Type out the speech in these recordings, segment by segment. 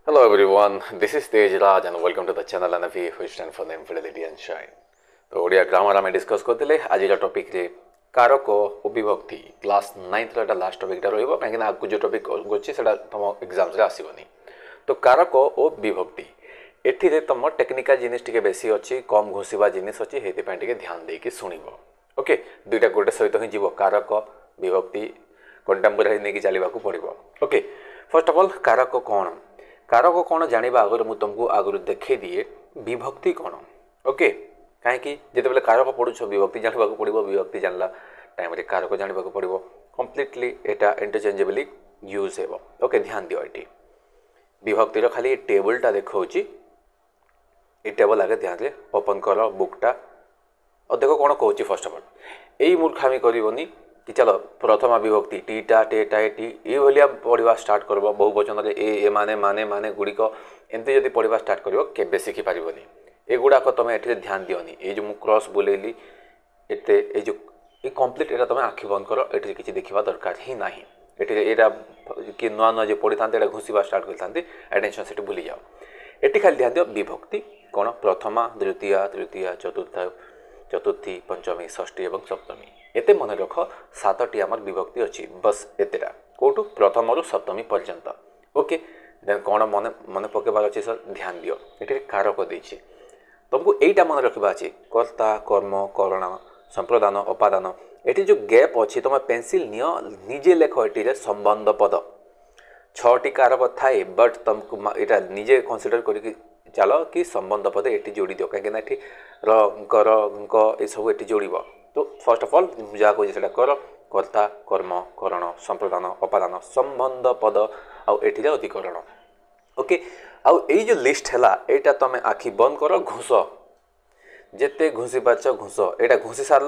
Hello everyone, this is Tej Raj and welcome to the channel NFE which stands for Name, Fidelity and Shine. तो Odia grammar आम discuss करते आज topic रे कारक और विभक्ति क्लास 9th लास्ट टॉपिक रहा कहीं आगे जो टॉपिक अच्छी तुम एग्जाम्स रे आसबनी। तो कारक और विभक्ति एठी तुम टेक्निकल जिनिस टिके बेसी अच्छी कम घोषिबा जिनिस अच्छी हेती ध्यान देकी शुणव। ओके दुईटा गोटे सहित ही जीव कारक विभक्ति कंटेम्पोरारी नहीं चलने पड़ो। ओके फर्स्ट ऑफ ऑल कारक कौन जानिबा आगर मु तुमको आगु देखे दिए विभक्ति कौन। ओके कहीं जिते कारक पढ़ुछ विभक्ति जानवा पड़ो विभक्ति जानला टाइम रे कारक जानवा पड़ो कम्प्लीटली एटा इंटरचेंजेबली यूज हेबो। ओके ध्यान दियो ये विभक्तिर खाली टेबलटा देखा टेबल आगे ध्यान से ओपन कर बुकटा और देख कौन कहूँ। फर्स्ट अफ ऑल यही मूर्खामी करनी कि चलो प्रथमा विभक्ति टीटा टेटा टी ये पढ़ा स्टार्ट कर बहुवचन ए माने माने माने गुड़िक एमती जब पढ़ा स्टार्ट कर केबे शिखिपार एगुड़ाक तुम ये ध्यान दियोनी ये जो क्रॉस बुलेली एते ये जो ये कम्प्लीट एटा तुम आखि बंद कर ये किसी देखा दरकार ही ना ये कि नुआ नुआ जो पढ़ी था घुषा स्टार्ट करते एटेंशन से भूली जाओ। ये खाली ध्यान दियो विभक्ति कौन प्रथमा द्वितीय तृतीय चतुर्थी पंचमी षष्ठी और सप्तमी एते मन रख 7टी आमर विभक्ति अच्छी बस एतेटा कौटू प्रथम रु सप्तमी पर्यंत। ओके देन कौन मन मन पकेबार अच्छे सर ध्यान दियो ये कारक देछि तुमको यहीटा मन रखा अच्छे कर्ता कर्म करण संप्रदान अपादान ये जो गैप अच्छी तुम पेंसिल नियो निजे लेख ये संबंध पद 6टी कारक थाए बट तुमको यहाँ निजे कनसीडर करके चल कि संबंध पद ये जोड़ी दियो कहीं ये सब ये जोड़। तो फर्स्ट ऑफ ऑल जहाँ कहे से कर कर्ता कर्म करण संप्रदान अपादान संबंध पद आठिरे अधिकरण। ओके आउ ये जो लिस्ट है यहाँ तुम आखि बंद कर घुष जिते घुषी पार्च घुष यहाँ घुषी सार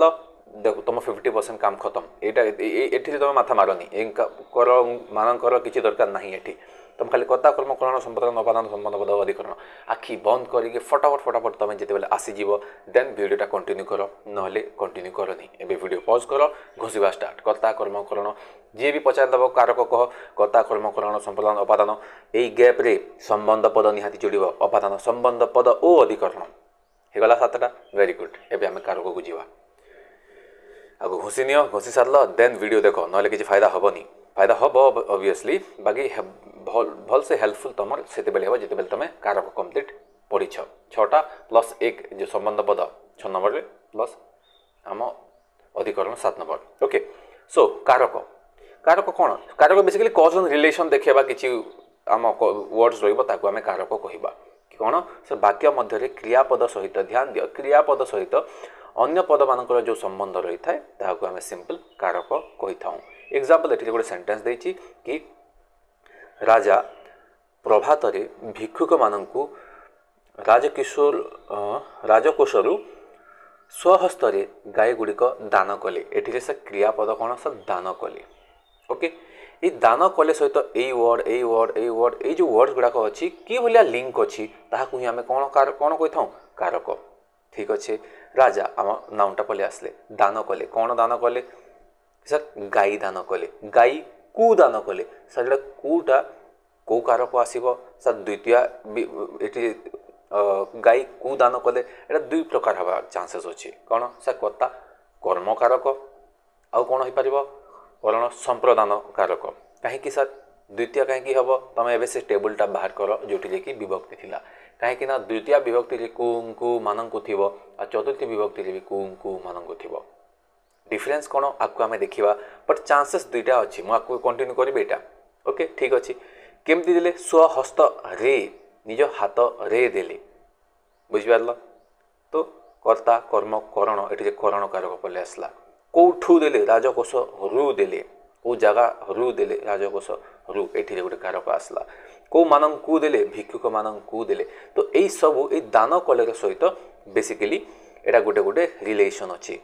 देखो तुम 50% काम खत्म ये तुम माथा मारनी कर मान कर किसी दरकार ना ये तुम खाली कर्ता कर्म करण संप्रदान अपादान संबंध पद अधिकरण आखि बंद करके फटाफट तुम जिते आसीज देन भिडियोटा कंटिन्यू कर ना कंटिन्यू करनी एबे वीडियो पॉज कर घोषिबा स्टार्ट कर्ता कर्म करण जी भी पचार दब कारक कह कर्ता कर्म करण संप्रदान अपादान यही गैप रे संबंध पद निहाती जोड़ अपादान संबंध पद ओ अधिकरण होगला 7टा वेरी गुड। एबे आम कारक को जीवा आगे घोषी नियो घोषी सार देन वीडियो देख ना किसी फायदा हेनी फायदा हम ऑब्वियसली बाकी भल से हेल्पफुल तुम से जिते तुम कारक कम्प्लीट पढ़ी 6टा प्लस 1 जो संबंध पद 6 नंबर रे प्लस आम अधिकरण 7 नंबर। ओके सो कारक कारक कौन कारक बेसिकली कज एंड रिलेशन देखा कि आम वर्ड्स रही आम कारक कहवा कौन से वाक्य मध्य क्रियापद सहित ध्यान दियो क्रियापद सहित अन्य पद मानकर जो संबंध रही था आम सिंपल कारक कही था। एग्जाम्पल ये गोटे सेंटेंस देछि कि राजा प्रभात भिक्षुक मानू राजकोषरु स्वहस्त गाई गुड़िक दान कले ये से क्रियापद कौन से दान कले। ओके ये दान कले सहित यही वर्ड ये जो वर्ड्स गुड़ाक अच्छी कि भाया लिंक अच्छी ताकू ही आम कौन कौन कही था कारक। ठीक अच्छे राजा आम नाउटा पलि आसले दान कले कौन दान कले सर गाई दान कले गाई कु दान कले सर कूटा कौ कारक आसो सर द्वितीय ये गाई कु दान कले ये 2 प्रकार हवा चांसेस अच्छी कौन सर कर्ता कर्म कारक आउ कौन हो पार करण संप्रदान कारक कहीं सर द्वितीय कहीं हम तुम एवं से टेबलटा बाहर कर जो कि विभक्ति थिला कहीं द्वितीय विभक्ति कु मानकु थी और चतुर्थी विभक्ति भी कु मानकु थी डिफरेन्स कौन आपको आम देखा बट चांसेस 2टा अच्छी मुझे कंटिन्यू करी यहाँ। ओके ठीक अच्छे केमती देले स्वहस्त रे निज हाथ रे देले बुझिपार तो कर्ता कर्म करण ये करण कारक पलि आसला कौठू देले राजकोष रु देले कौ जगह रु देले राजकोष रु ये गोटे कारक आसला कौ मानकु देले भिक्षुक मानकु देले। तो यही सब ये दान कलर सहित बेसिकली यहाँ गोटे गोटे रिलेशन अच्छी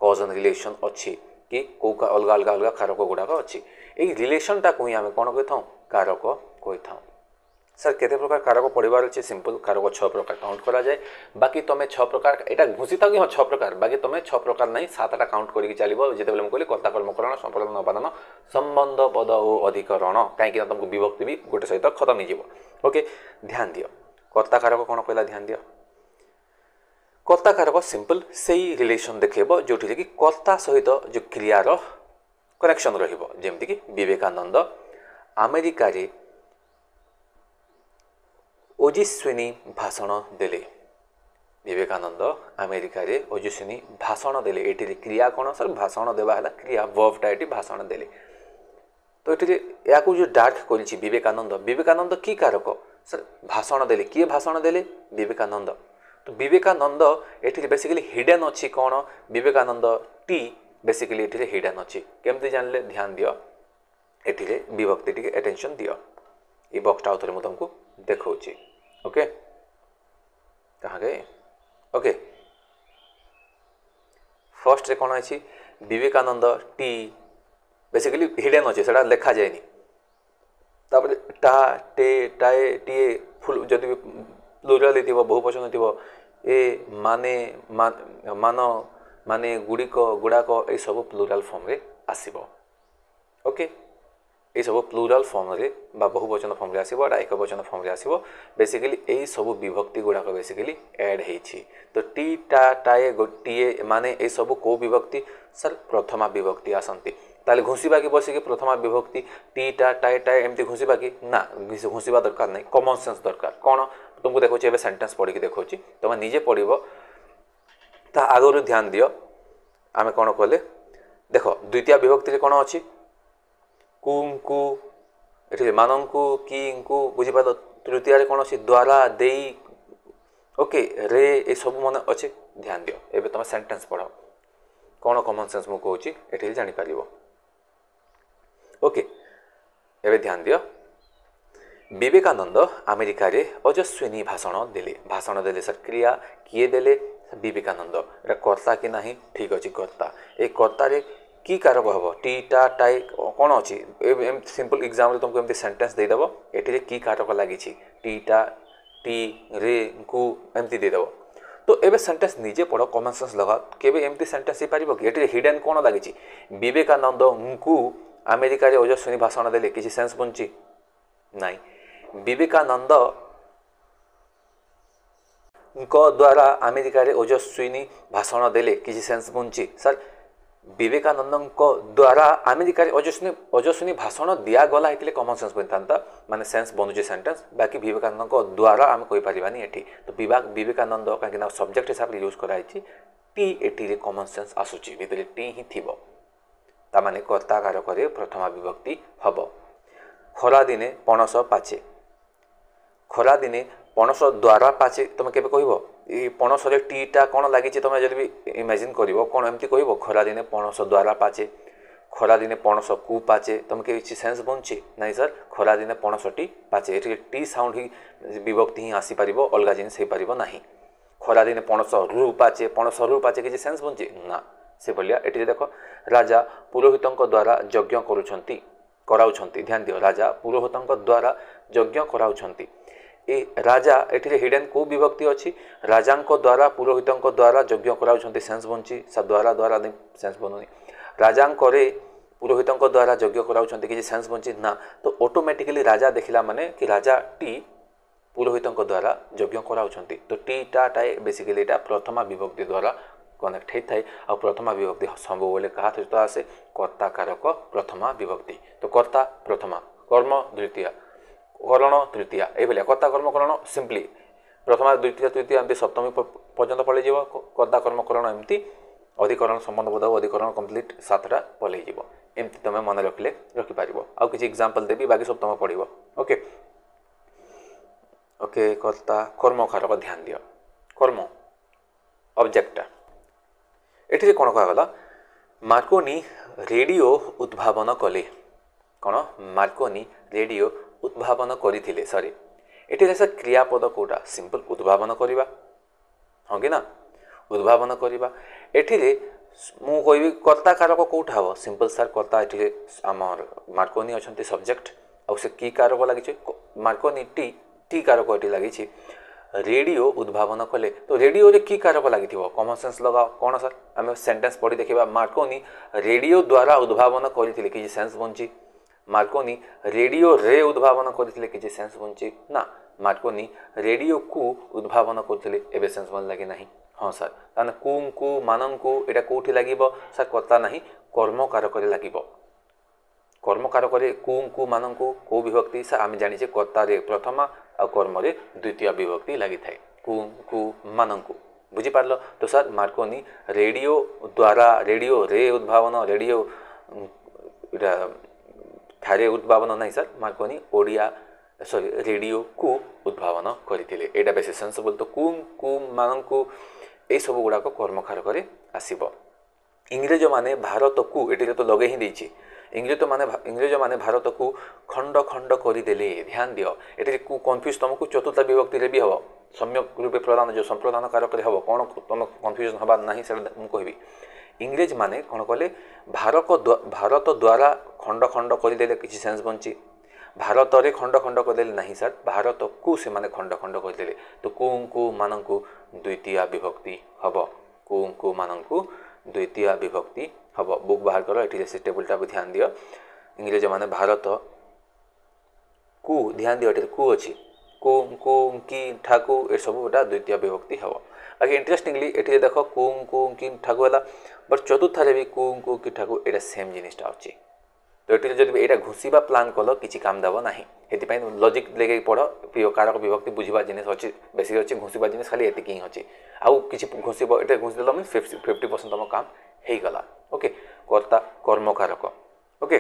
कज एंड रिलेशन अच्छी कि कौ अलग अलग अलग कारक गुड़ाक अच्छी यही रिलेशनटा को ही आम कौन कही था कारक कही था। सर केते प्रकार कारक पढ़ार अच्छे सिंपल कारक 6 प्रकार काउंट करा जाए बाकी तुम्हें 6 प्रकार यहाँ घुषी था कि हाँ 6 प्रकार बाकी तुम्हें 6 प्रकार नहीं 7टा काउंट करके चलो जिते मुझे कहली कर्ता कर्मकरण संप्रदान अपादान संबंध पद और अधिकरण कहीं तुमको विभक्ति भी गोटे सहित खत्म हो ओके ध्यान दियो कर्ता कारक कौन कहला ध्यान दियो कर्ता कारक सिंपल से रिलेशन देखेब जो कि कर्ता सहित जो क्रियार कनेक्शन रहिबो जेमति कि विवेकानंद अमेरिका रे ओजस्विनी भाषण देले विवेकानंद अमेरिका रे ओजस्विनी भाषण देले एठी क्रिया कौन सर भाषण देवा है क्रिया वर्बटा एठी भाषण देले तो ये या जो डार्क कर विवेकानंद विवेकानंद की कारक सर भाषण देले किए भाषण देले विवेकानंद तो विवेकानंद ये बेसिकली हिडन अच्छी कौन विवेकानंद टी बेसिकली ये हिडन अच्छी केमती जानले ध्यान दियो ये विभक्ति टी अटेंशन दियो ये बक्सटा आउे मुझे तुमको देखा ओके कहाँ गए ओके फर्स्ट रे कौन अच्छी विवेकानंद टी बेसिकली हिडन अच्छे से लिखा जाए तापर टा टे टाए टीए फुल जदि प्लुराल थी बहुवचन थी ए माने मान माने गुड़िक गुड़ाक ये सब प्लुराल फॉर्म रे आसीबो ओके ये सब प्लुराल फॉर्म रे बा बहुवचन फॉर्म रे आसीबो एक वचन फॉर्म रे आसीबो बेसिकली यही सब विभक्ति गुड़ाक बेसिकली ऐड होइछि तो टी टा टाए टीए माने ये सब को विभक्ति सर प्रथमा विभक्ति आसंती ताले घुषिबा कि बसिक प्रथमा विभक्ति टी टा टाए टाए एमती घुषिबा कि ना घुषिबा दरकार नहीं कॉमन सेंस दरकार कौन तुमको देखो एबे सेंटेंस पढ़ी देखो तुम निजे पढ़ो ता आगु ध्यान दियो आमे कौन कहले देख द्वितीय विभक्ति कौन अच्छी कुंकु ये मानंकु किंकु बुझीपार तृतीय कौन अच्छी द्वारा देई ओके रे ये सब मन अच्छे ध्यान दियो एबे तुम सेंटेंस पढ़ कौन कॉमन सेंस मु कहूँ ये जापर ओके एबे ध्यान दियो विवेकानंद अमेरिका रे ओजस्विनी भाषण देले सर क्रिया किए देले विवेकानंद एटा कर्ता कि नहीं ठीक अच्छे कर्ता ए कर्ता रे की कारक हम टी टा टाई कौन अच्छी सिंपल एग्जाम तुमको एमती सेंटेंस देदेव ये की कारक लगी टी टा टी रे कु एमती देदेव तो एबे सेंटेंस निजे पढ़ कॉमन सेंस लगा केबे एमती सेंटेंस हो पारिबो कि एटी हिडन कौन लगी विवेकानंद को अमेरिका रे ओजस्विनी भाषण देले किसी सेंस बंची नहीं विवेकानंद द्वारा अमेरिका रे ओजस्विनी भाषण देले किसी सेंस बंची सर विवेकानंद द्वारा अमेरिका रे ओजस्विनी भाषण दिया गला हेतिले कॉमन सेंस बनता माने सेंस बनुचे सेंटेंस बाकी विवेकानंद द्वारा आम कहि परिबानी एठी तो विवेकानंद कहीं सब्जेक्ट हिसाब से यूज कराई टी एटी रे कॉमन सेंस आसुची भितरे टी ही थिबो ता माने कर्ता कारक रे प्रथमा विभक्ति हबो खरा दिने पणस पाचे खरा दिने पणस द्वारा पाचे तुम के कहब ये पणस रे टीटा कौन लगी तुम जब भी इमेजिन कर कौन एमती कह खरा दिने पणस द्वारा पाचे खरा दिने पणस कु पाचे तुम किसी सेंस बनची नहीं सर खरा दिने पणस टी पाचे ये टी साउंड ही विभक्ति ही आसीपर अलग जिनिस हो पार ना खरा दिने पणस रु पाचे किसी सेंस बनची ना से भलिया ये देख राजा पुरोहित द्वारा यज्ञ कराउछंती ध्यान दियो राजा पुरोहित द्वारा यज्ञ कराउछंती ए राजा एठी हिडन को विभक्ति अच्छी राजा द्वारा पुरोहित द्वारा यज्ञ कराउछंती सेंस बनची सा द्वारा द्वारा सेंस बनुनी राजा पुरोहित द्वारा यज्ञ कराउछंती किसी सेंस बनची ना तो ऑटोमेटिकली राजा देखला माने कि राजा टी पुरोहित द्वारा यज्ञ कराउछंती तो टी टा टाए बेसिकली एटा प्रथमा विभक्ति द्वारा कनेक्ट होता है आ प्रथमा विभक्ति सब बोले कहा सहित आसे कर्ता कारक प्रथमा विभक्ति तो कर्ता प्रथमा कर्म द्वितीय करण तृतीय ये कर्ता कर्म करण सिंपली प्रथमा द्वितीय तृतीय एमती सप्तमी पर्यंत पलि कर्ता कर्म करण एमती अधिकरण संबंध बोध अधिकरण कम्प्लीट सातटा पलि एमती तुम मन रखिले रखिपार आउ किसी एग्जांपल देवी बाकी सब तुम पढ़ ओके ओके कर्ता कर्म कारक ध्यान दियो कर्म ऑब्जेक्ट एठी कौन कहगला मार्कोनी रेडियो उद्भावन कले कौन मार्कोनी रेडियो उद्भावन करथिले सॉरी एठी जैसे क्रियापद कोटा सिंपल उद्भावन करिबा हाँ कि ना उद्भावन करिबा एठी मु कहबी कर्ता कारक कोठा हो सिंपल सर कर्ता एठी आमर मार्कोनी अछंती सब्जेक्ट आ से की कारक लागि मार्कोनी टी टी कारक एठी लागि रेडियो उद्भावन कले तो रेडियो रे की कारक लगी कॉमन सेंस लगाओ कौन सर आम सेंटेंस पढ़ी देखा मार्कोनी रेडियो द्वारा उद्भावन करथिले कि सेंस बनची मार्कोनी रेडियो रे उद्भावन करथिले किछि सेंस बनछि ना मार्कोनी रेडियो को उद्भावन करथिले एबे सेंस बन लागे नाही हाँ सर ताने कु मानंकु एटा कोठी लागिबो सर कर्ता नाही कर्म कारक रे लागिबो कर्म कारक रे कु मानंकु को विभक्ति सर आमे जानि जे कर्ता रे प्रथमा आ कर्म रे द्वितीय विभक्ति लागि थाए कु मानंकु बुझी पारलो तो सर मार्कोनी रेडियो द्वारा रेडियो रे उद्भावन रेडियो इटा थारे उद्भावन नहीं sir Markovnikov Odia sorry radio को उद्भावन करथिले एटा बेसी सेंसिबल तो कु मानंकु ए सब गुड़ाक कर्मकारक आसब इंग्रेज माने भारत को ये तो लगे ही देछि इंग्रेज माने भारत को खंड खंड करदेले ध्यान दियो ये कन्फ्यूज तुमको चतुर्थ विभक्ति भी हम सम्यक रूपे प्रदान जो संप्रदान कारक हम कौन तुम कन्फ्यूजन हबार ना से कहबी इंग्रेज माने कौन कले भारत द्वारा खंड खंड करदेले किसी सेंस बंची भारत रे खंड खंड करदेले नहीं सर भारत को से माने खंड खंड करदेले तो को मानंकु द्वितीय विभक्ति हब को मानंकु द्वितीय विभक्ति हब बुक बाहर करो एठी से टेबलटा पे ध्यान दियो इंग्रेज माने भारत को ध्यान दियो एठी को अछि को की ठाकु ए सब गोटा द्वितीय विभक्ति हब बाकी इंटरेस्टिंगली एठी देखो को की ठाकु हला बट चतुर्थ रे भी को की ठाकु एटा सेम जिनिसटा अछि तो ये जब यहाँ घुषा प्लान कल किसी काम देव ना ये लजिक लेके पढ़ कारक विभक्ति बुझा जिनिस अच्छी बेसी अच्छी घुषा जिनिस खाली एति ही अच्छी आउ कि घुषब ये घुषिदेल मीन 50% तुम काम हो गला ओके कर्ता कर्म कारक ओके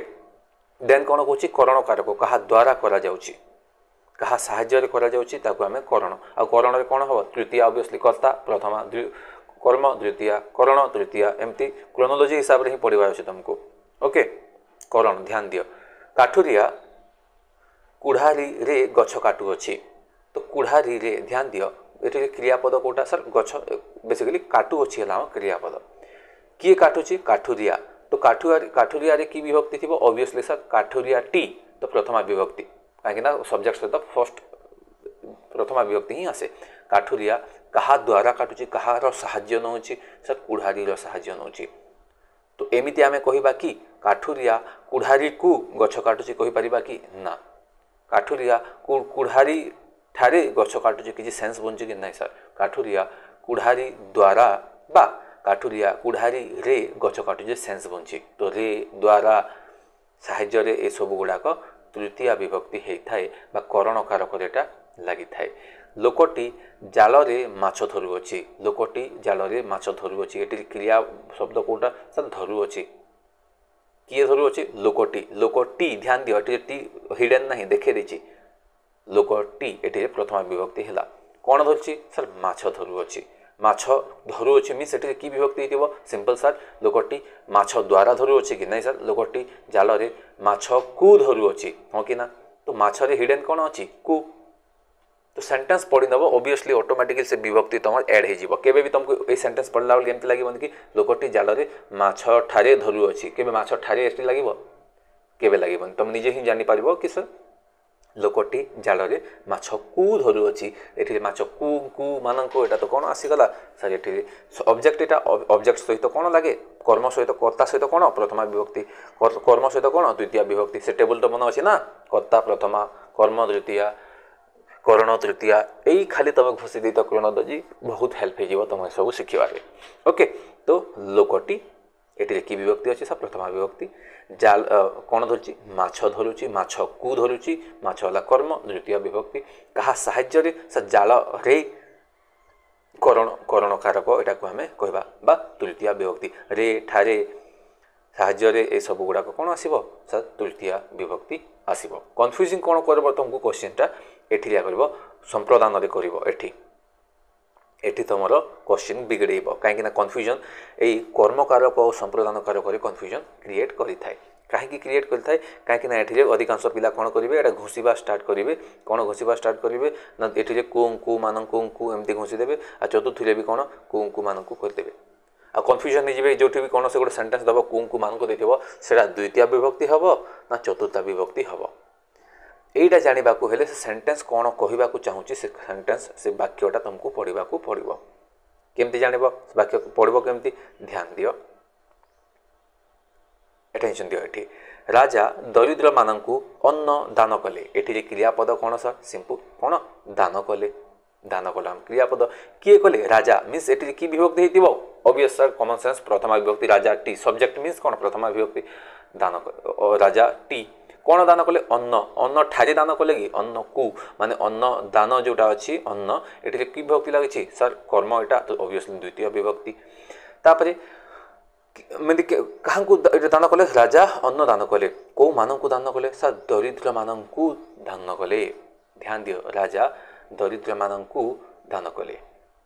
देन कौन कौच करण कारक क्या द्वारा करा क्या साहाय्य करा आम करण आ करण कौन हम तृतीय ऑब्वियसली कर्ता प्रथमा कर्म द्वितीय करण तृतीय एमती क्रोनोलॉजी हिसाब से ही पढ़ार अच्छे तुमको ओके करण ध्यान दियो काठुरिया कुढ़ारी रे गछ काटू अच्छी तो कुढ़ारी रे ध्यान दियो ये क्रियापद कोटा सर गछ बेसिकली काटू अच्छी है क्रियापद किए काटुची काठुरिया तो काठुरिया रे की विभक्ति थी ऑब्वियसली सर काठुरिया टी तो प्रथमा विभक्ति कहीं सब्जेक्ट सहित फर्स्ट प्रथमा विभक्ति ही आसे काठुरिया कहा द्वारा काटुची कहार साहाय्य नौची सर कुढ़ारी साहाय्य नौची तो एमिति आमे कहिबा कि काठुरिया कुढ़ारी को गछ काटुची कहि परिबा कि ना काठुरिया कुढ़ारी ठारे गछ काटुची किछि सेंस बनछि कि नै सर काठुरिया कुढ़ारी द्वारा बा काठुरिया कुढ़ारी रे गछ काटुची सेंस बनछि तो रे द्वारा साहाय्य रे ए सब गुडाक तृतीय विभक्ति हेइ थाए बा करण कारक रेटा लागि थाए लोकटी जाल रे माछ धरु अछि लोकटी जाल रे माछ धरु अछि एटी क्रिया शब्द कोटा सर धरु अछि किए धरु अछि लोकटी ध्यान दियो एटी टी हिडन नाही देखे देछि लोकटी एटी प्रथम विभक्ति हैला कोन धरछि सर माछ धरु अछि माछ धरु अछि मीन्स एटी की विभक्ति हितिबो सिंपल सर लोकटी माछ द्वारा धरु अछि कि नै सर लोकटी जाल रे माछ को धरु अछि हो कि ना तो माछ रे हिडन कोन अछि को तो सेंटेंस पढ़ी नब ऑब्वियसली ऑटोमेटिकली से विभक्ति तुम ऐड हो केबे भी तुमको ए सेंटेंस पढ़ला बेले एमती लागिबो कि लोकटी जाल रे माछ ठारे धरु अछि केबे माछ ठारे एटी लागिबो केबे लागिबो तुम निजे ही जानि पारिबो कि सर लोकटी जाल रे माछ को धरु अछि एठी माछ को माननको एटा तो कोन आसी गला सर एठी ऑब्जेक्ट एटा ऑब्जेक्ट सहित कोन लागे कर्म सहित कर्ता सहित कोन प्रथमा विभक्ति कर्म सहित कोन द्वितीय विभक्ति से टेबल तो मन अछि ना कर्ता प्रथमा कर्म द्वितीय करण तृतीय यही खाली तुम घोषी दी तो क्रोनोलॉजी बहुत हेल्प हो तुम सब शिखबारे ओके तो लोकटी ये की विभक्ति अच्छी सब प्रथमा विभक्ति जाल कौन धरुची माछ धरुची माछ को धरुची माछ वाला कर्म द्वितीय विभक्ति कहा साहाय्य रे जाल रे करण करण कारक एटा को हमें कहबा बा तृतीय विभक्ति रे ठारे साहाय्य रे ए सब गुड़ाक कौन आसब सर तृतीय विभक्ति आसब कन्फ्यूजिंग कौन कर तुमको क्वेश्चनटा एठी लिया करबो संप्रदान रे करबो एठी तुमरो क्वेश्चन बिगड़ेबो काहे कि कन्फ्यूजन एई कर्म कारक और संप्रदान कारक रे कन्फ्यूजन क्रिएट करि थाए काहे कि क्रिएट करि थाए काहे कि एठी अधिकांश पिला कोन करिवे एटा घोषिबा स्टार्ट करिवे कोन घोषिबा स्टार्ट करिवे ना एठी को मानन को एमती घोषि देबे आ चतुर्थीले भी कोन को मानन को कर देबे आ कन्फ्यूजन नि जिवे जोठी भी कोन से गोटे सेंटेंस दबो को मानन को देथिबो सेटा द्वितीय विभक्ति हबो ना चतुर्थ विभक्ति हबो एटा जानिबा को हेले से सेंटेंस कोन कहिबा को चाहूची से सेंटेंस से वाक्यटा तुमको पढ़िबा को पड़िबो केमती जानिबो वाक्य पढ़िबो केमती ध्यान दियो अटेंशन दियो एठी राजा दरिद्र मानंकु अन्न दान कले एठी क्रियापद कौन सर सिंपल कौन दान कले दान कलाम क्रियापद किए कले राजा मीन्स एठी की विभक्ति हेतिबो ऑब्वियस सर कॉमन सेंस प्रथमा विभक्ति राजा टी सब्जेक्ट मीन्स कौन प्रथमा विभक्ति दान राजा टी कौन दान कले अन्न अन्न ठारे दान कले कि अन्न को माने अन्न दान जोटा अच्छी अन्न एठी की विभक्ति लगी सर कर्म एटा तो ऑब्वियसली द्वितीय विभक्ति तापरे क्या दान कले राजा अन्न दान कले कौ मानक दान कले सर दरिद्र मानक दान कले ध्यान दियो राजा दरिद्र मानक दान कले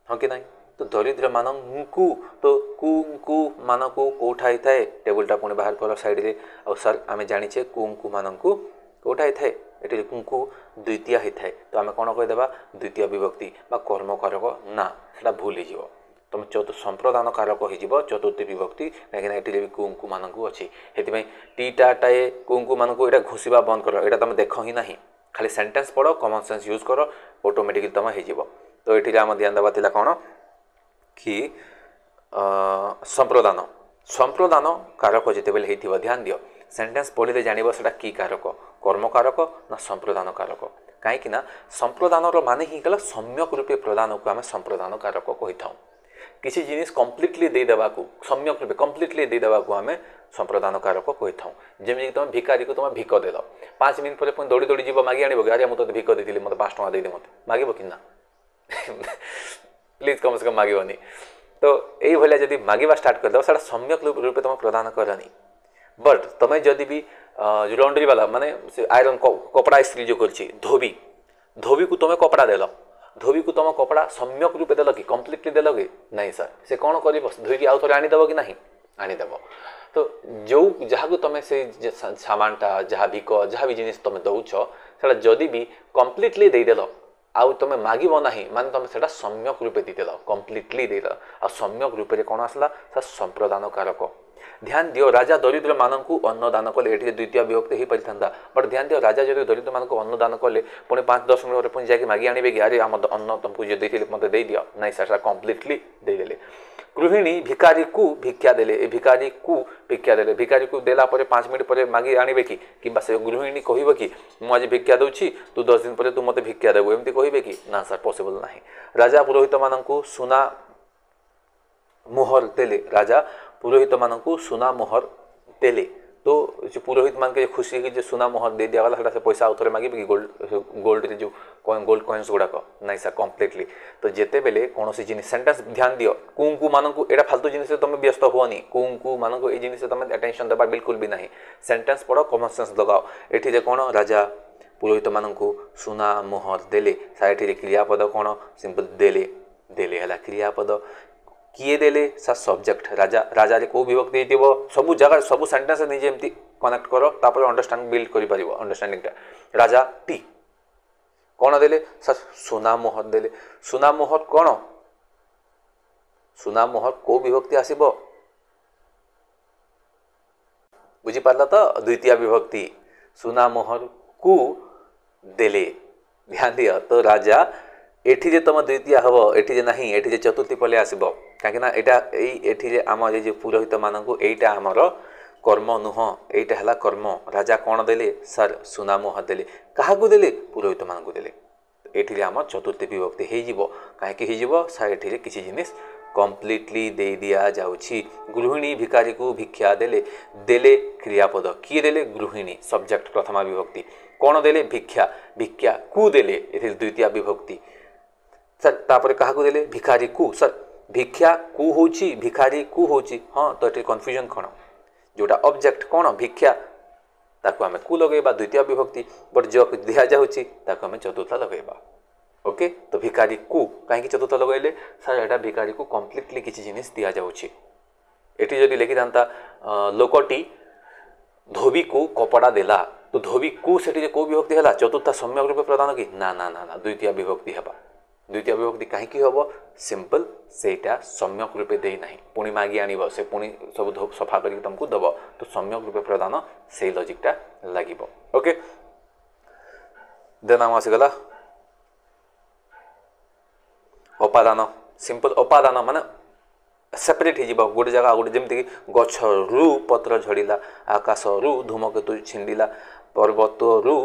हाँ कि नहीं तो दरिद्र मानू तो कु मानक कौटा थाए टेबुलटा पुणी बाहर कर साइड रे और सर आम जाचे कु मानक कौटा थाए ये कुंकु द्वितीय होता है तो आम कौन कहीदेवा द्वितीय विभक्ति कर्मकारक ना से भूल हो तुम संप्रदान कारक हो चतुर्थी विभक्ति कहीं ये भी कुंकु मानक अच्छी से टीटा टाए कुंकु मानक यहाँ घोषा बंद कर यहाँ तुम देख ही ना खाली सेंटेंस पढ़ कॉमन सेंस यूज कर ऑटोमेटिकली तुम हो तो ये आम ध्यान देवा कौन कि संप्रदान संप्रदान कारक जिते बेले हो ध्यान दियो सेंटेंस पढ़ले जान से की कारक कर्म कारक ना संप्रदान कारक कहीं संप्रदान मान ही गला सम्यक रूपे प्रदान को आम संप्रदान कारक कही था किसी जिनिस कम्प्लीटली देदेवा सम्यक रूपे कम्प्लीटली देदेवा आम संप्रदान कारक कही था जमी तुम भिकारी को तुम भिक देल 5 मिनट पर दौड़ी दौड़ी जीव मागे आने अरे मुझे भिक देती मतलब 5 टଙ୍କା दे मत मागे कि ना प्लीज कम से कम मागोनी तो ये जब मांगवा स्टार्ट करदे से सम्यक रूपे तुम प्रदान करनी बट तुम्हें जदि भी जो लॉन्ड्री वाला माने आयरन कपड़ा इस्त्री जो कर धोबी धोबी को तुम्हें कपड़ा देल धोबी को तुम कपड़ा सम्यक रूपे देल कि कम्प्लीटली देल कि नहीं सर से कौन कर धोई आउ थे आनीदेव कि नहीं आनीदेव तो जो जहाँ को तुम से सामानटा जहाँ भिक जहाँ भी जिनिस तुम दौच से जदि भी कम्प्लीटली देदेल आउ तुम मागब ना माने तुम से सम्यक रूपे देदेल कम्प्लीटली देदेल आ सम्यक रूपे कौन आसला संप्रदान कारक ध्यान दियो राजा दरिद्र मानक अन्न दान कले ये द्वितीय विभक्ति हो पारि था बट ध्यान दियो राजा जब दरिद्र मानक अन्न दान कले पुणी 5-10 मिनट पुणी जाकि मागी आने कि अरे आम अन्न तुमको जो देते मत दे दियो नहीं सर कम्प्लीटली देदेले गृहिणी भिकारी को भिक्षा देले भिकारी को भिक्षा देले भिकारी को देला 5 मिनट पर मागी आने कि से गृहिणी कह कि मुझे भिक्षा दूची तू 10 दिन पर तू मत भिक्षा देबू एमती कहे कि ना सर पॉसिबल ना राजा पुरोहित मानक सुना मोहर देले राजा पुरोहित मानक सुना मोहर देले तो जो पुरोहित मान के खुशी कि जो सुना मोहर दे दिया गला से पैसा आउे मागे कि गोल्ड रे जो गोल्ड कॉइन्स गुड़ाक नहीं सर कम्प्लीटली तो जिते बेले कौन जिन सेंटेंस ध्यान दियो कुंकु मानक एटा फालतू जिनिस तुम व्यस्त हुआ कुंकु मानक ये जिनिस तुम अटेंशन देवा बिल्कुल भी ना सेंटेंस पढ़ कॉमन सेंस लगाओ ये कौन राजा पुरोहित मानक सुना मोहर देले ये क्रियापद कौन सिंपल देले देले है क्रियापद किए देले सा सब्जेक्ट राजा राजा रे को विभक्ति सब जगह सब सेंटेंस निजे एमती कनेक्ट करो तापर अंडरस्टैंड बिल्ड करि परिबो अंडरस्टैंडिंग टा राजा टी कौन देले सा सुना मोहर देले सुना मोहर कौन सुना मोहर को विभक्ति आसीबो बुझी पारला तो द्वितीय विभक्ति सुना मोहर को देले ध्यान दियो तो राजा एठी जे तुम द्वितीय हम एठी नहीं एठी चतुर्थी पले आसब कहीं एठी आम जो पुरोहित मानक एटा आमर कर्म नुह एटा है कर्म राजा कौन देले सर सुना मोहर देले क्या देले पुरोहित मानक देले एठी आम चतुर्थी विभक्ति हो कहीं सर एठी किसी जिनिस कम्प्लीटली दे दिया जाउछि गृहिणी भिकारी को भिक्षा देले देले क्रियापद किए देले गृहिणी सब्जेक्ट प्रथमा विभक्ति कौन देले भिक्षा भिक्षा को देले द्वितीय विभक्ति सर तापर क्या देले भिखारी को सर भिक्षा को होची भिखारी को होची हाँ तो ये कन्फ्यूजन कौन जोटा ऑब्जेक्ट कौन भिक्षा ताको आम को लगेबा द्वितीय विभक्ति बट जो दिया जाउची ताको आम चतुर्थ लगेबा ओके तो भिखारी को कहीं चतुर्थ लगेले सर यहाँ भिखारी को कम्प्लीटली किसी जिनिस दि जाउची एटी जदि लिखि था लोकटी धोबी को कपड़ा देला तो धोबी को से को विभक्ति है चतुर्थ सम्यक रूपे प्रदान कि ना ना ना ना द्वितीय विभक्ति है द्वितीय विभक्ति कहीं हम सिंपल सेटा सम्यक रूपे दे ना पुणी मागी आन से पुणी सब सफा करके तुमको दब तो सम्यक रूपे प्रदान से लॉजिकटा लगे ओके देन आम आसीगला अपादान सिंपल अपादान माने सेपरेट हो गोटे जगह गोटे जमीक गचरू पत्र झड़िला आकाशरू धूमकेतु छिंडिला पर्वतरू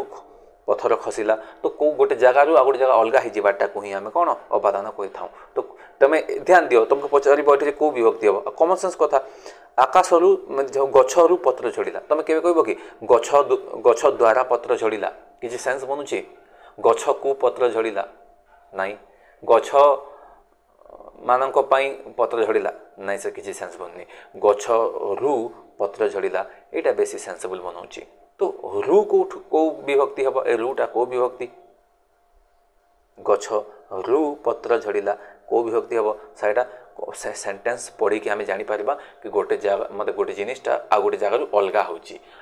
पथर खसला तो कौ गोटे जगार आ गोटे जगह अलग होटा को ही आम कौन अपादान कही था। तो तुम ध्यान दियो तुमको पचार ये कौ विभक्ति हम कमन सेन्स कथा आकाशरू गचरू पत्र झड़िला तुम के कह कि गछ द्वारा पत्र झड़िला किसी सेन्स बनूची गछ को पत्र झड़िला नाई गछ मानक पत्र झड़िला नाई से किसी सेन्स बननी गछरू पत्र झड़िला यहाँ बेसी सेन्सेबल बनाऊँगी। तो रू कौ विभक्ति हम ए रूटा कौ विभक्ति गछ रू पत्र झड़िला कौ विभक्ति हम साइडा सेंटेंस पढ़ी कि आम जापर कि गोटे जगह मतलब गोटे जिनटा आ गोटे जगार अलग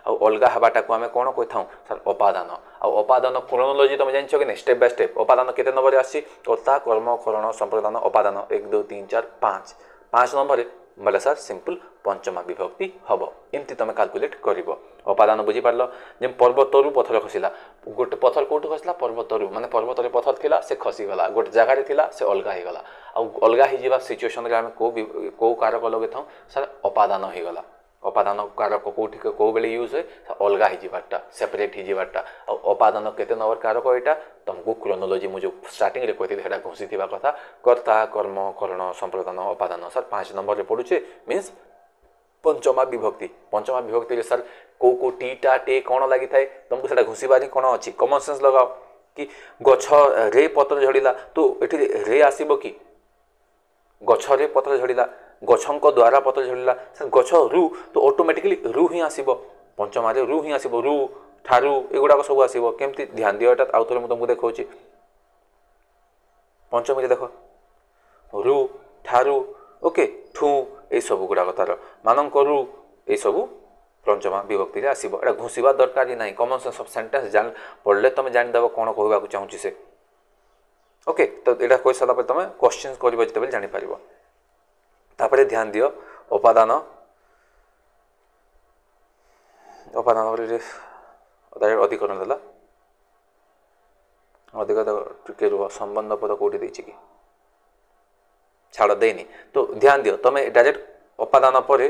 होगा हवाटा को आम कौन कही था सर अपादान अपादान क्रोनोलॉजी तुम जान कि नहीं स्टेप बाय स्टेप अपादान केते नंबर आसी कर्ता कर्म करण संप्रदान अपादान 1 2 3 4 5 नंबर बोले सर सिंपल पंचमा विभक्ति हम एमती तुम कैलकुलेट कर अपादान बुझीपार जब पर्वतरू पथर खसला गोटे पथर कौटू खसला पर्वतरू माने पर्वत पथर थिला से खसीगला गोटे जगार थिला से अलग होगला अलग हो सिचुएसन आम कौ कारक लगे था सर अपादान होगला अपादान कारक कौटी कौ बेले यूज हुए अलग होटा सेपरेट होटा अपादान केते नंबर कारक यहाँ तुमको क्रोनोलॉजी मुझे स्टार्टिंग रे कहती घोषी कथा कर्ता कर्म करण संप्रदान अपादान सर 5 नंबर रे पड़ुचे मीन्स पंचमा विभक्ति सर कौ टीटा टे कौन लगी थाए तुमको से घोषार कौन अच्छी कमन सेन्स लगाओ कि गछ रे पत्र झड़िला तो ये रे आसब कि गछ रे पत्र झड़िला गछक द्वारा पत्र झड़िला गछ रू तो ऑटोमेटिकली रू ही आसब पंचम रू ही आसब रू ठारू एगुड़ाक सब आसब केमती ध्यान दियो एटा आउ थे तुमको देखा पंचमी देख रू ठारू ओके ठू ये सब गुड़ाक तार मानक रू ये सब पंचमा विभक्ति आसब एटा घोषा दरकार ही ना कमन सेन्स ऑफ सेंटेंस जान पढ़ले तुम जानीदेव कौन कहवाक चाहूँगी से ओके। तो यहाँ कही सारा तुम क्वेश्चन कर जिते जापर तापर ध्यान दियो अपादान अधिकरण देला अधिक टिके रुह संबंध पद कौटी देछि कि छाड़ देनी। तो ध्यान दियो तुम डायरेक्ट अपादान पर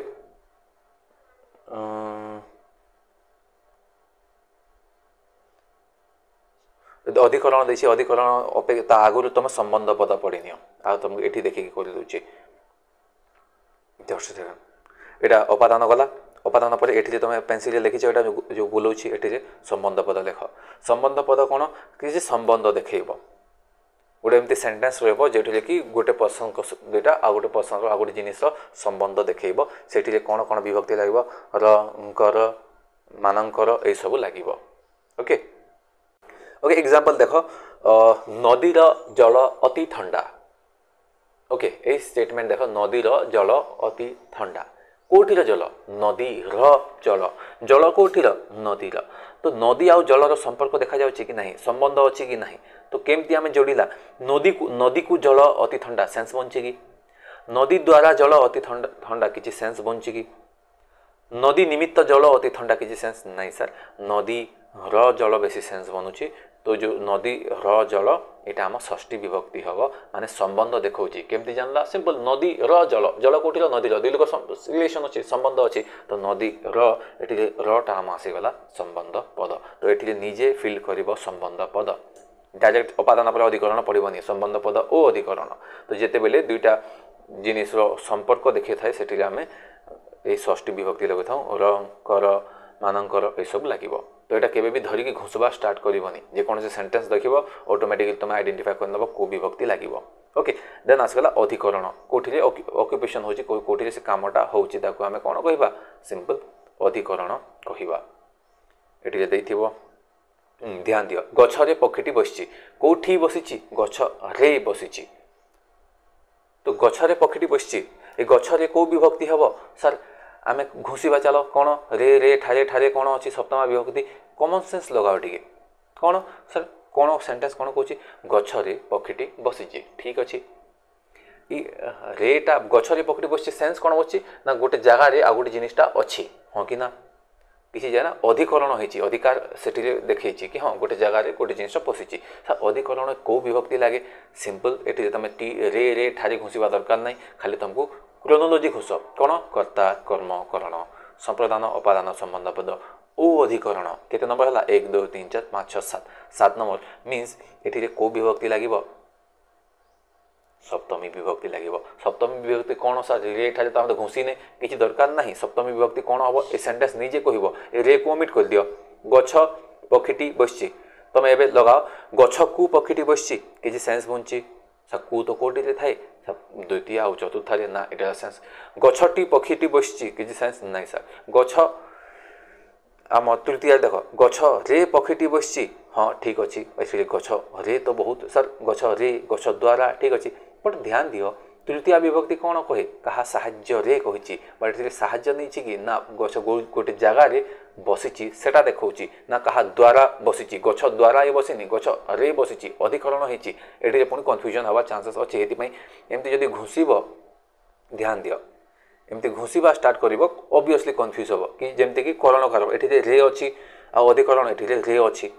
अधिकरण देछि अधिकरण अपेक्षा आगुरी तुम संबंध पद पढ़ी नियो आ तुमको ये देखिए कर दूचे यहाँ अपादान गला अपादान पर ये तुम पेनसिल लिखिच यहाँ जो बुलाऊँगी ये संबंध पद लेख संबंध पद कौन किसी संबंध देखब गोटे एमती सेंटेंस रही कि गोटे पर्सन दुईटा आ गोटे पर्सन आ गोटे जिनिस संबंध देखब से कौन कौन विभक्ति लगे रंकर मानकर ये सब लगे ओके ओके। एग्जांपल देख नदीर जल अति ठंडा ओके ये स्टेटमेंट देख नदीर जल अति ठंडा कौटीर जल नदीर जल जल कौटीर नदीर तो नदी आउ जलर संपर्क देखा जाउछि कि नहीं संबंध अच्छी कि नहीं तो केमती आम जोड़िला नदी को जल अति ठंडा सेन्स बनछि कि नदी द्वारा जल अति ठंडा किसी सेन्स बनछि कि नदी निमित्त जल अति ठंडा किसी सेन्स नहीं सर नदी र जल बेसी सेन्स बनूची तो जो नदी र जल यहाँ आम षष्ठी विभक्ति हम माने संबंध देखा केमती जानला सिंपल नदी र जल जल कौटी नदी दुई लोक रिलेशन अच्छे संबंध अच्छे तो नदी ये रटा आम आसीगला संबंध पद तो ये निजे फिल कर संबंध पद डायरेक्ट अपादान पर अधिकरण पड़ोनी संबंध पद ओ अधिकरण तो जिते बेले दुईटा जिनिस संपर्क देखी थाए से आम ये षष्ठी विभक्ति लगे था रंकर मानकर ये सब लगे तो यहाँ केवे भी धरिकी घोषवा स्टार्ट करनी जेकोसी सेंटेंस देख ऑटोमेटिकली तुम आइडेंटिफाई करदेव कौ विभक्ति लगे ओके। देन आसगला अधिकरण कौटी ऑक्युपेशन होची कौटी से कामटा होची ताको आमे कौन कहबा सिंपल अधिकरण कहबा एटी देइथिबो ध्यान दियो गछरे पक्षीटी बसिची कौठी बसिची गछ रे बसिची तो गछरे पक्षीटी बसिची ए गछरे कौ विभक्ति हबो सर आम घोषा चलो कौन रे रे ठारे ठारे कौन अच्छी सप्तमा विभक्ति कमन सेन्स लगाओ टे कौन सर कौन सेंटेंस कौन कौच गछरे पक्षीटी बसिची ठीक अच्छे रेटा गछरे पक्षीटी बस सेन्स कौन अच्छी ना गोटे जगार आ गोटे जिनिसटा अच्छी हाँ कि ना किसी जाए ना अधिकरण होती अधिकार से देखी कि हाँ गोटे जगार गोटे जिनिस पशिची अधिकरण कौ विभक्ति लगे सिंपल ये तुम टी रे रे ठारे घोषा दरकार ना खाली तुमको क्रोनोलोजी घोष कौन कर्ता कर्म करण संप्रदान अपादान संबंध पद ओ अधिकरण केते नंबर है 1 2 3 4 5 6 7 7 नंबर मीन्स ये कौ विभक्ति लगे सप्तमी विभक्ति लगे सप्तमी विभक्ति कौन सर रे ठारे तो हम घुसीने किसी दरकार ना सप्तमी विभक्ति कौन हम ए सेंटेंस निजे कह रे को ओमिट कर दियो गछ पक्षीटी बसची तुम एबे लगाओ गछ कु पक्षीटी बसची किसी सेंस बुझी कु तो कोटी थाए द्वितीय आ चतुर्थ ना एटा सेंस गछटी पक्षीटी बसची किसी सेंस नहीं सर गछ आम तृतीय देख गछ रे पक्षीटी बसची हाँ ठीक अच्छे एक्चुअली गछ रे तो बहुत सर गछ रे गछ द्वारा ठीक अच्छे बट ध्यान दियो तृतीय विभक्ति कौन कहे कहा साहाय्य रे कही बट साहाय्य नहीं कि ना गछ गोटे जगार बसी सेटा देखा ना कहा द्वारा बसी गछ द्वारा ये बसीनी गछ रे बसी अधिकरण होती पुणी कन्फ्यूजन हवा चांसेस अच्छे एमती जदि घुषब ध्यान दियो एमती घुषा स्टार्ट कर ऑब्वियसली कन्फ्यूज हम कि जमती कि करणकार ये रे अच्छी अधिकरण ये रे अच्छी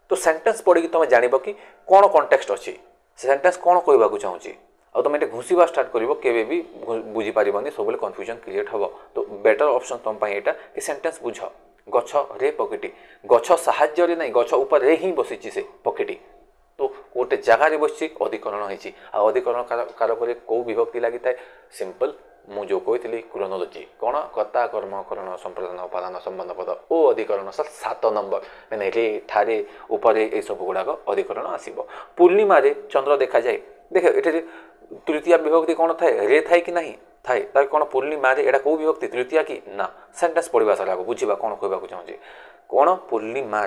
तो सेंटेंस पढ़ी तुम जान कि कौन कॉन्टेक्स्ट अच्छी सेंटेंस कौन कहवाक चाहूँगी आ तुम ये घुषा स्टार्ट कर भी बुझीपार सब कन्फ्यूजन क्रिएट हम तो बेटर ऑप्शन तुम यहाँ कि सेंटेंस बुझ गछ रे पक्षीटी गछ साहाय्य नहीं गछ उपर ही बसी से पक्षीटी तो गोटे जगार बसी अधिकरण होती अधिकरण कारक कौ विभक्ति लगी था सिंपल मुझे कही क्रोनोलोजी कौन कर्ता कर्म करण संप्रदान उपादान संबंध पद ओ अधिकरण सर 7 नंबर मैंने रे ठारे ऊपर ये सब गुड़ाक अधिकरण आसब पूर्णिमा चंद्र देखा जाए देख ये तृतीय विभक्ति कौन थाए रे थाए कि नहीं थाए तार कौन पूर्णिमा एटा कौ विभक्ति तृतीय कि ना सेंटेंस पढ़ा सारा बुझा कौन कहवाक चाहूँगी कौन पूर्णिमा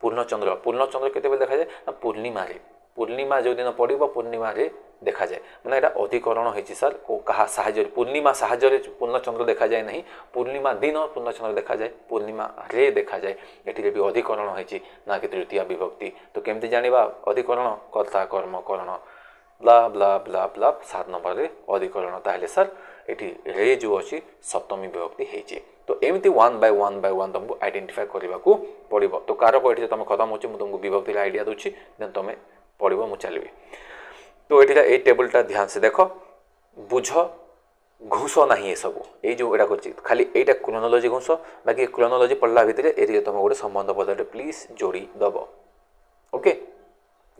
पूर्णचंद्र केते देखा जाए ना पूर्णिमा जो दिन पड़ो पूर्णिमा देखा जाए मैंने यहाँ अधिकरण होती सर कहा साहाय्य पूर्णिमा साहाय्य पूर्णचंद्र देखा जाए नहीं पूर्णिमा दिन पूर्णचंद्र देखा जाए पूर्णिमा रे देखा जाए ये भी अधिकरण होती ना कि तृतीय विभक्ति तो केमती जानिबा अधिकरण कर्ता कर्म करण ब्ला ब्ला ब्ला ब्ला 7 नंबर रे अधिकरण ताहले सर ये रे जो अच्छी सप्तमी विभक्ति होती तो एमती 1 बाय 1 तुमको आइडेंटिफाई करने को पड़ो तो कारक ये तुम खत्म हो तुमको विभक्ति आइडिया दूसरी देन तुम पढ़ो मुझे चलि तो ये टेबलटा ध्यान से देख बुझ घुस ना ये सब ये जो एटा कर खाली यहाँ क्रोनोलोजी घुस बाकी क्रोनोलोजी पढ़ला भितर ये तुम गोटे संबंध पदटे प्लीज जोड़ी दब ओके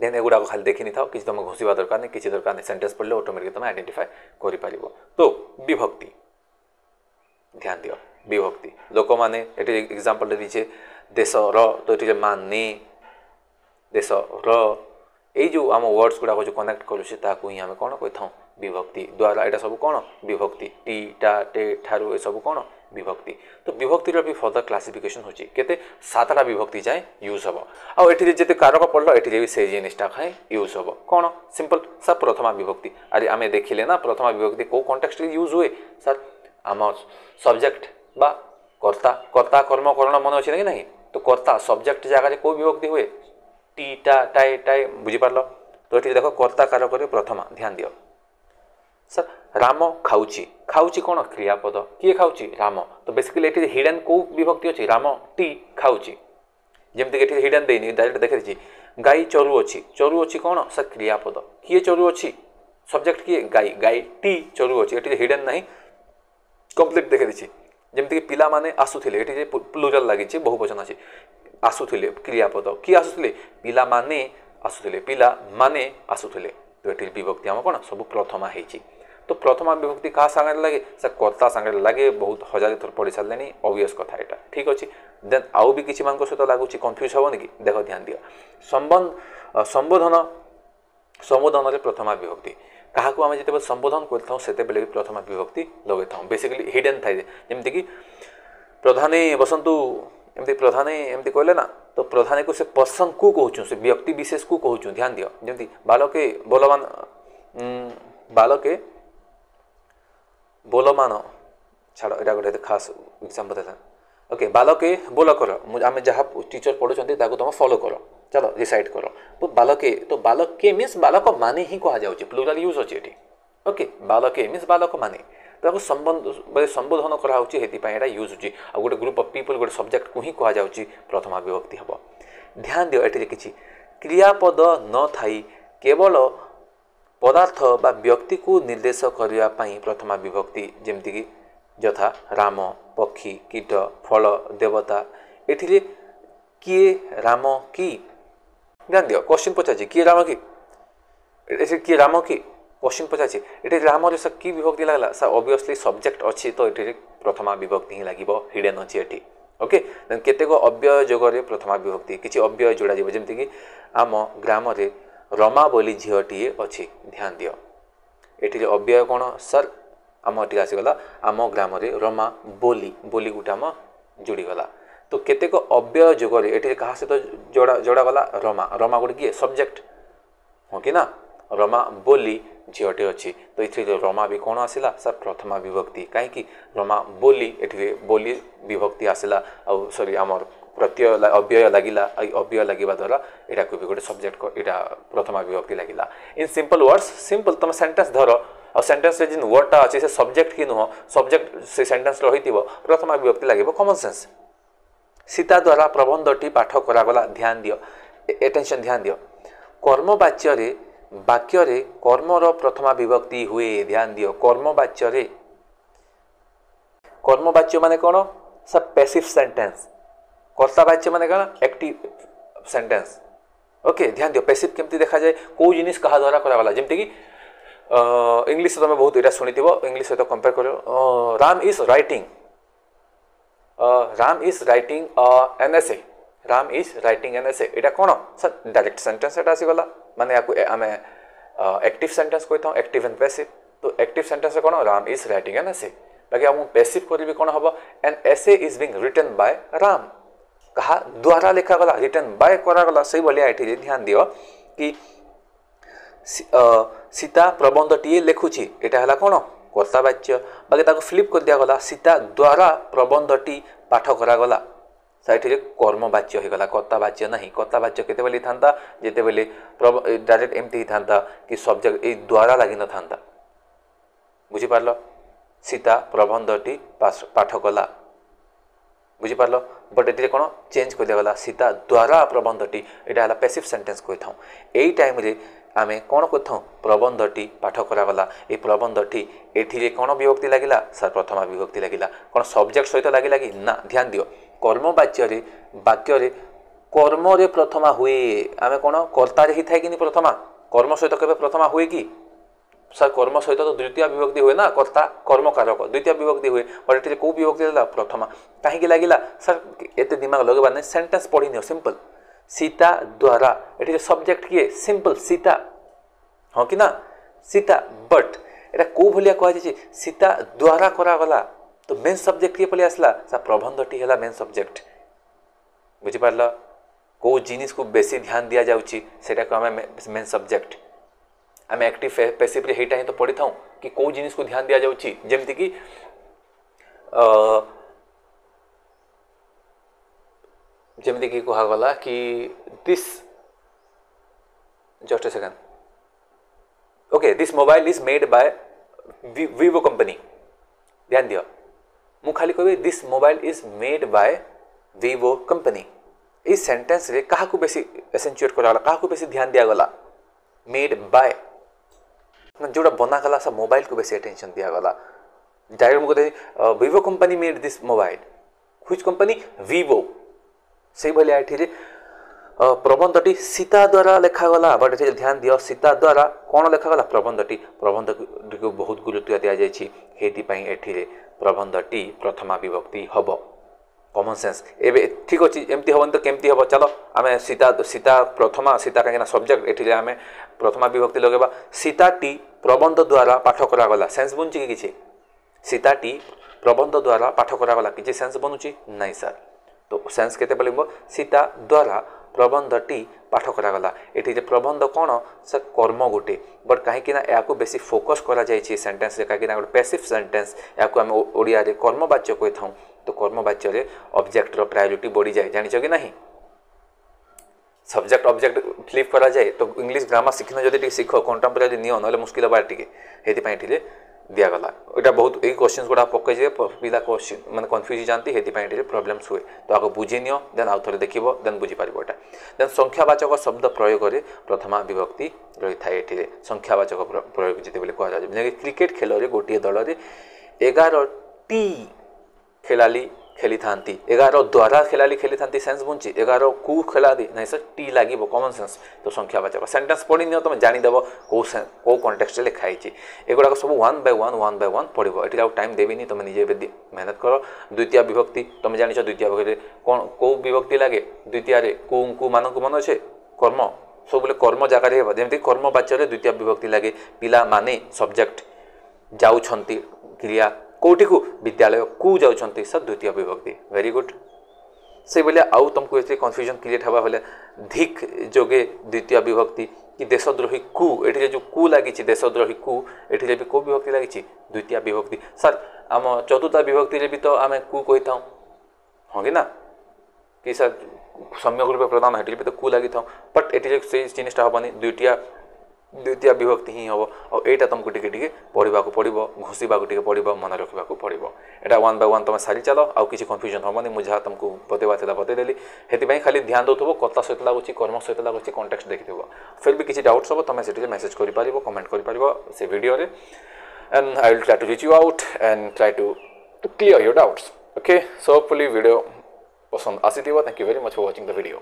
देन एगुड़ा खाली देखी नहीं था कि तुम घुसवा दरकार नहीं किसी दरकार नहीं सेंटेंस पढ़ले ऑटोमेटिक तुम आइडेंटिफाई कर तो विभक्ति ध्यान दियो विभक्ति लोक मैंने ये एग्जांपल दीचे देश तो ये माने देश यही जो आम वर्ड्स गुड़ाक जो कनेक्ट करुचे ही आम कौन कही था विभक्ति द्वारा यहाँ सब कौन विभक्ति टी टा टे ठारू ये सब कौन विभक्ति तो विभक्तिर भी फर्दर क्लासिफिकेशन होची केते 7टा विभक्ति जाए यूज हम आउ ये जिते कारक पढ़ल ये भी से जिनिसटा खाए यूज हम कौन सिंपल सर प्रथमा विभक्ति अरे आम देखिले ना प्रथमा विभक्ति कौ कॉन्टेक्स्ट यूज हुए सर आम सब्जेक्ट बा कर्ता कर्ता कर्म करण मन अच्छे कि नहीं तो कर्ता सब्जेक्ट जगह कौ विभक्ति हुए टी टा टाए टाए बुझीपार तो ये देख कर्ता कारक प्रथमा ध्यान दियो सर राम खाऊची खाऊची कौन क्रियापद किए खाऊची राम तो बेसिकली ये हिडन कौ विभक्ति अच्छी राम टी खाऊची जमती ये हिडन देनी डायरेक्ट देखी गाई चरु अच्छी कौन सर क्रियापद किए चरु अच्छी सब्जेक्ट किए गाई गाई टी चरु अच्छी ये हिडन नहीं कम्प्लीट देखी दी जमती पिला माने आसुथिले ये प्लुराल लगी बहुवचन अच्छी आसुथिले क्रियापद किए आसुथिले पिला माने आसुथिले पिला माने आसुथिले तो ये विभक्ति आम कौन सब प्रथमा होती तो प्रथमा विभक्ति क्या सागर लगे सर कर्ता सागर लगे बहुत हजार थर पढ़ी सारे ऑब्वियस कथा यहाँ ठीक अच्छे देन आउ भी किसी मान सहित लगुच कन्फ्यूज हेनी कि देख ध्यान दियो संबोधन संबोधन प्रथमा विभक्ति क्या आम जो संबोधन करते भी प्रथमा विभक्ति लगे था बेसिकली हिडन थाए जमती कि प्रधाने बसंतु एमती प्रधाने एमती कहले ना तो प्रधाने को से पर्सन को कहूँ से व्यक्ति विशेष को कहूँ ध्यान दियो जमती बालके बोलमान बालके बोलमान छाड़ यहाँ गोटे खास एग्जाम्पल था ओके बालके बोल कर आम जहाँ टीचर पढ़ुं तुम फॉलो कर चलो रिसाइड कर तो बालके मीन्स बालक माने ही कह जाऊँ प्लुराल यूज अच्छे ये ओके बालके मीन्स बालक माने तो संबोधन कराई यूज होती आ गोटे ग्रुप ऑफ पीपल गोटे सब्जेक्ट को ही कह जाऊँ प्रथमा विभक्ति हम ध्यान दियो ये किसी क्रियापद न थाई केवल पदार्थ बा व्यक्ति को निर्देश करने प्रथमा विभक्ति जमती कि यथा राम पक्षी कीट फल देवता एठिले किए राम की ध्यान दियो क्वेश्चन पचार किए राम की किए राम की क्वेश्चन पचार ये राम रे की विभक्ति लगला सर ऑब्वियसली सब्जेक्ट अच्छी तो ये प्रथमा विभक्ति ही लगे हिडन अच्छी एटी ओके केतेक अव्यय जोगरे प्रथमा विभक्ति किसी अव्यय जोड़ा जमती कि आम ग्राम रे रमा बोली झीटीए अच्छी ध्यान दियो ये अव्यय कौन सर आम टी आसीगला आम ग्राम रे रमा बोली बोली गोटे आम जोड़ीगला तो केतेक अव्यय जोगरे ये क्या सहित जोड़ा गला रमा रमा गोटे किए सब्जेक्ट हाँ कि ना रमा बोली झीटे अच्छी तो ये रमा भी कौन आसला सर प्रथमा विभक्ति कहीं रमा बोली ये बोली विभक्ति आसला आउ सॉरी आमर प्रत्यय अव्यय लगिला अव्यय लगे द्वारा यहाँ को भी गोटे सब्जेक्ट यहाँ प्रथमा विभक्ति लगिला इन सिंपल वर्ड्स सिंपल तुम सेंटेंस धर और सेंटेंस जिन वर्डटा अच्छी से सब्जेक्ट कि नुह सब्जेक्ट से सेंटेंस रही प्रथमा विभक्ति लगे कॉमन सेंस सीता द्वारा प्रबंधटी पाठ करागला ध्यान दियो एटेंशन ध्यान दियो कर्मवाच्य वाक्य कर्मर प्रथमा विभक्ति हुए ध्यान दियो कर्मवाच्य माने कौन सब पैसिव सेंटेंस कर्तावाच्य माने कौन एक्टिव सेंटेंस ओके ध्यान दियो पैसिव केमती देखा जाए कौ जिनिस कहा द्वारा करागला जमती कि इंग्लिश तुम बहुत यहाँ शुणी इंग्लिश सहित कंपेयर कर Ram is writing an essay Ram is writing an एसे यहाँ कौन सर डायरेक्ट सेंटेंस एटा आसीगला माने आम एक्टिव सेंटेंस कही था एक्टिव एंड पैसिव तो एक्टिव सेंटेंस कौन Ram is writing an essay बाकी आम पैसिव करी कौन हम an essay is being written by Ram कहा द्वारा लिखागला रिटन बाय करागला से भाया ये ध्यान दियो कि सीता प्रबंधटीए लिखुची यहाँ है कौन कर्तावाच्य बाकी ताको फ्लिप कर दिगला सीता द्वारा प्रबंधटी पाठ करागला साइट कर्मवाच्य होगला कर्तावाच्य नहीं कर्तावाच्य केते था जिते बेले डायरेक्ट एमती था कि सब्जेक्ट ये द्वारा लगी न था बुझीपार सीता प्रबंधटी पाठ कला बुझीपार बट ये कौन चेंज कर दिगला सीता द्वारा प्रबंधटी यहाँ है पैसिव सेंटेंस कही था यही टाइम रे आमे कौन कर प्रबंधटी पाठ करागला ये प्रबंधटी ये कौन विभक्ति लगिला सर प्रथमा विभक्ति लगिला कौन सब्जेक्ट सहित लगिला कि ना ध्यान दियो कर्मवाच्य वाक्य कर्म रे प्रथमा हुए आमे कौन कर्ता ही थाए कि प्रथमा कर्म सहित केबे प्रथमा हुए कि सर कर्म सहित तो द्वितीय विभक्ति हुए ना कर्ता कर्मकारक द्वितीय विभक्ति हुए बट ये कौ विभक्ति प्रथमा कहीं लगिला सर एत दिमाग लगेबार नहीं सेंटेंस पढ़ी नियो सिंपल सीता द्वारा ये सब्जेक्ट किए सिंपल सीता हाँ कि ना सीता बट यहाँ कौ भाया कह सीता द्वारा करागला तो मेन सब्जेक्ट किए पलि आसला सर प्रबंधटी है मेन सब्जेक्ट बुझीपार कौ जिनिस को बेसी ध्यान दि जाऊँगी आम मेन सब्जेक्ट आम एक्टिव पैसिव ही तो पढ़ी था कि कौ जिनिस को ध्यान दि जाऊँगी जमती कि जमती कि कहगला कि this just a second okay this mobile is made by Vivo company ध्यान दियो मु खाली कहबी this mobile is made by Vivo company इस सेंटेंस रे कहा को बेसी एसेंचुएट करागला कहा को बेसी ध्यान दियागला मेड बाय जोड़ा बनागला सा मोबाइल को बेसी अटेंशन दियागला डायरेक्ट मुझे Vivo company made this mobile which company Vivo से भाया ये प्रबंधटी सीता द्वारा लिखागला बट ये ध्यान दियो सीता द्वारा कौन लिखागला प्रबंधटी प्रबंधटी को बहुत गुरुत्व दि जाए प्रबंधटी प्रथमा विभक्ति हम कॉमन सेंस एवं ठीक अच्छे एमती हम तो केमती हम चलो आम सीता सीता प्रथमा सीता कहीं सब्जेक्ट ये आम प्रथमा विभक्ति लगेगा सीताटी प्रबंध द्वारा पाठ करागला सेंस बुझी कि सीताटी प्रबंध द्वारा पाठ करागला किसी सेंस बनूची नहीं सर तो सेंस केते बोलिबो सीता द्वारा प्रबंधटी पाठ करागला ये प्रबंध कौन सर कर्म गोटे बट कहीं या बेसी फोकस करा जाइए सेंटेंस कहीं गोटे पैसिव सेंटेंस या आम ओडिया रे कर्मवाच्य कही था तो कर्मवाच्य ऑब्जेक्ट रो प्रायोरिटी बढ़ी जाए जानिछ कि नहीं सब्जेक्ट ऑब्जेक्ट फ्लिप करा जाए तो इंग्लिश ग्रामर शिखिन जदि शिख कंटेम्पोरारी नियो ना मुस्किल बार टे ये दिगला यहाँ बहुत यही क्वेश्चन गुड़ा पकई पिला क्वेश्चन माने कन्फ्यूज जाती ये प्रोब्लेम्स हुए तो आगे बुझी नियो देन आउ थे देख देन बुझीपार यहाँ देन संख्यावाचक शब्द प्रयोग में प्रथमा विभक्ति रही है ये संख्यावाचक प्रयोग जिते कहुए क्रिकेट खेल में गोटे दल में 11टी खेलाड़ी खेली था 11 द्वारा खेलाड़ी खेली था सेन्स बुझी 11 कु खेलाड़ी नहीं सर टी लगे कमन सेन्स तो संख्यावाचक सेन्टेन्स पढ़ी नि तुम जानीदेव कौ कंटेक्स्ट लिखाई एगुड़ा सब वन बाय वन पढ़ ये आउ टाइम देवी तुम निजे मेहनत कर द्वितीय विभक्ति तुम जान द्वितीय विभक्ति कौन कौ विभक्ति लगे द्वितीय कु मान मन अच्छे कर्म सब बोले कर्म जगह जमी कर्मवाच्य द्वितीय विभक्ति लगे पिला माने सब्जेक्ट जाउछंती क्रिया कौटी को विद्यालय को जाउछंती सर द्वितीय विभक्ति वेरी गुड से बोले आउ तुमको ये कन्फ्यूजन क्रिएट हवा बोले धिक जोगे द्वितीय विभक्ति कि देशद्रोही कु ये जो कु लगी देशद्रोही कु ये भी कौ विभक्ति लगी द्वितीय विभक्ति सर आम चतुर्थ विभक्ति भी तो आम कु कही था हाँ कि ना कि सर सम्यक रूप प्रदान हेटी भी तो कु लगी था बट ये से जिनटा हेनी द्वितीय विभक्ति ही हम और यहाँ तुमको टी पढ़ा पड़ो घोषा पड़ो मन रखा पड़ो यहाँ वन बाय वन तुम सारी चल आउ कि कन्फ्यूजन हेनी मुझे जहाँ तुमको बतेवा बतेदेली से खाली ध्यान दो कथा सहित लगुच कर्म सहित लगुच कंटेक्स्ट देखिए फिर भी किसी डाउट्स हम तुम से मेसेज कर कमेंट कर video and I will try to reach you out and try to clear your doubts okay so hopefully video पसंद आसी thank you very much for watching the video.